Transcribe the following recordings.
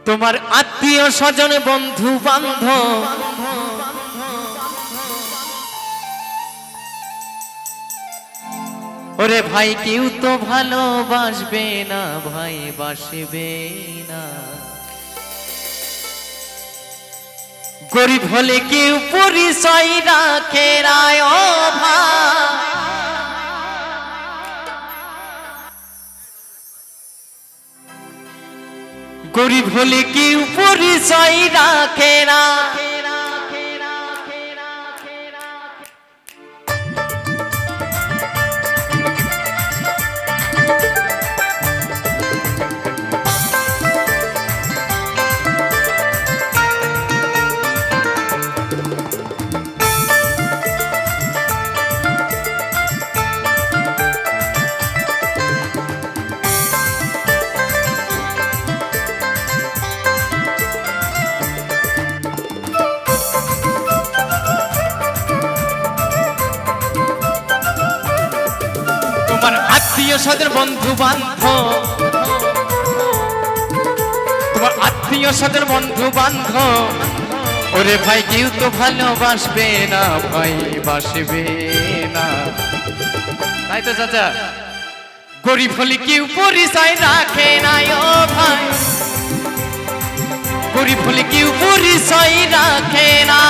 তোমার আত্মীয় স্বজন বন্ধু বান্ধব ওরে ভাই কেউ তো ভালোবাসবে না ভাই বাসবে না গরিব হলে কেউ পরিচয় রাখে রায় ও ভাই গরিব হলে কেউ পরিচয় রাখে না তোমার আত্মীয় স্বজন বন্ধু বান্ধব তোমার আত্মীয় স্বজন বন্ধু বান্ধব ওরে ভাই কেউ তো ভালোবাসবে না ভাই বাসবে না তাই তো চাচা গরিব হলে কেউ পরিচয় রাখে না ও ভাই গরিব হলে কেউ পরিচয় রাখে না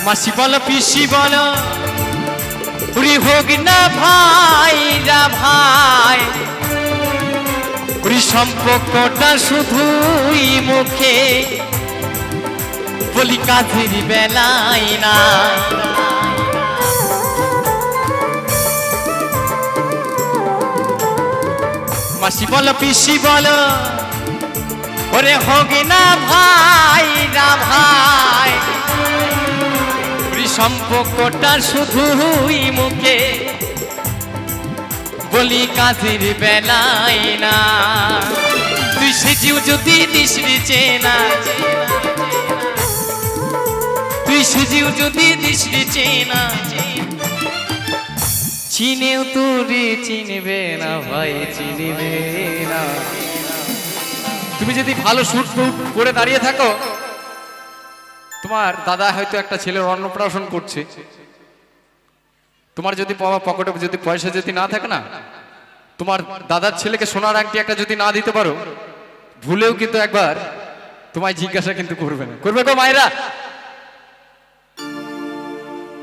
মাসি বলো পিসি বলো উড়ি হোক না ভাইরা ভাই উড়ি সম্পর্কটা শুধুই মুখে বলি কাজের বেলায় না মাসি বলো পিসি বলো ওরে হোক না ভাইরা ভাই সম্পর্কটা শুধুই মুখে বলি কাজের বেলায় না তুই সেজিও যদি দিস চেনা তুই সেজিও যদি দিস চেনা চিনেও তোরে চিনবে না ভাই চিনবে না তুমি যদি ভালো স্যুট পরে দাঁড়িয়ে থাকো তোমার দাদা হয়তো একটা ছেলের অন্নপ্রাশন করছে তোমার যদি পকেটে যদি পয়সা যদি না থাকে না তোমার দাদার ছেলেকে সোনার আংটি একটা যদি না দিতে পারো ভুলেও কিন্তু একবার তোমায় জিজ্ঞাসা কিন্তু করবে না করবে গো মায়েরা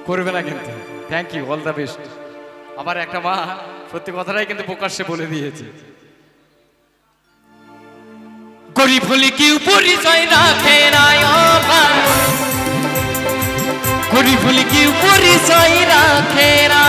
করবে না কিন্তু thank you all the best আবার একটা মা সত্যি কথাটাই কিন্তু প্রকাশ্যে বলে দিয়েছে গরিব হলে কেউ পরিচয় রাখে না গরিব হলে কেউ পরিচয় রাখে না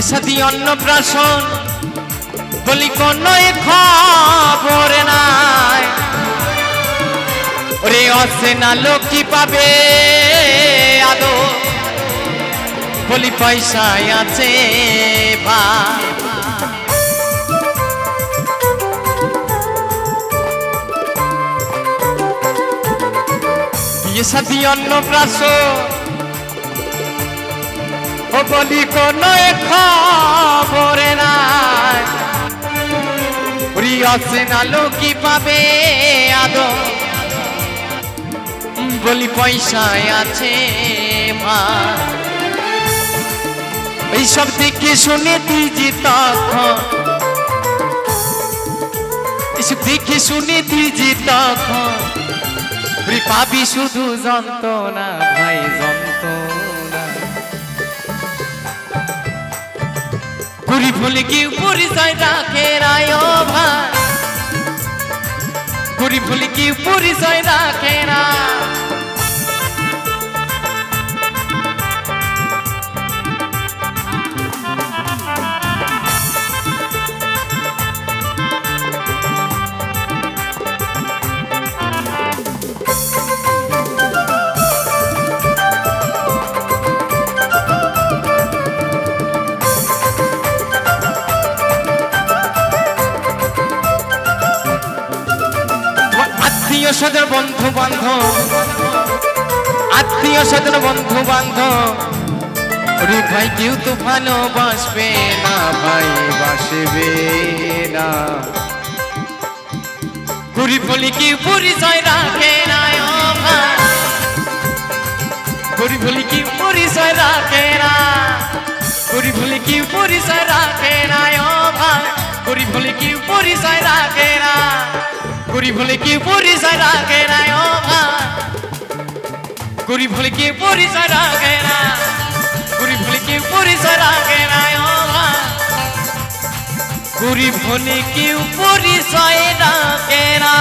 সাথী অন্নপ্রাশন বলি কোন খবর নাই ওরে অচেনা লোক কি পাবে আদো বলি পয়সায় আছে ভাই বিয়ে সাথী অন্নপ্রাশন ও বলি কোন খবর নাই অচেনা লোকি পাবে আদো বলি পয়সায় আছে ভাই এইসব দেখে শুনে তুই যে তখন এইসব দেখে শুনে তুই যে তখন পাবি শুধু যন্ত্রণা ভাই যন্ত্রণা। গরিব হলে কেউ পরিচয় রাখে না ও ভাই, গরিব হলে কেউ পরিচয় রাখে না। আত্মীয় স্বজন বন্ধু বান্ধব, আত্মীয় স্বজন বন্ধু বান্ধব, ওরে ভাই কেউ তো ভালোবাসবে না ভাই বাসবে না। গরিব হলে কেউ পরিচয় রাখে না ও ভাই, গরিব হলে কেউ পরিচয় রাখে না। গরিব হলে কেউ পরিচয় রাখে না ও ভাই, গরিব হলে কেউ পরিচয় রাখে না। গরিব হলে কেউ পরিচয় রাখে না ও ভাই, গরিব হলে কেউ পরিচয় রাখে না। গরিব হলে কেউ পরিচয় রাখে না ও ভাই, গরিব হলে কেউ পরিচয় রাখে না।